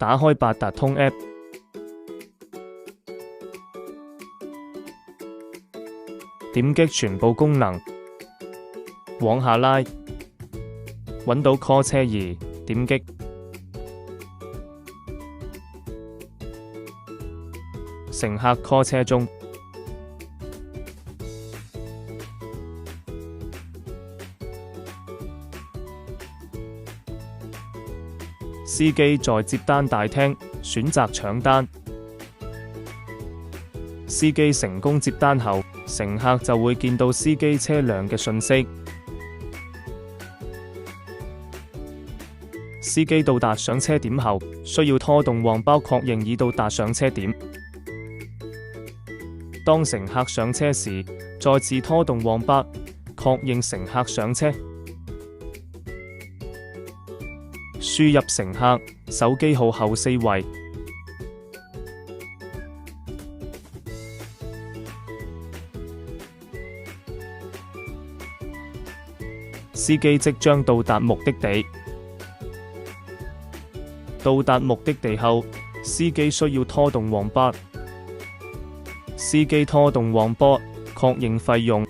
打開八達通 App， 點擊全部功能，往下拉，揾到 call 車儀，點擊乘客 call 車中。司機在接單大廳選擇搶單，司機成功接單後，乘客就會見到司機車輛嘅信息。司機到達上車點後，需要拖動黃包確認已到達上車點。當乘客上車時，再次拖動黃包確認乘客上車。輸入乘客手機號後4位，司機即將到達目的地。到達目的地後，司機需要拖動黃包。司機拖動黃包確認費用。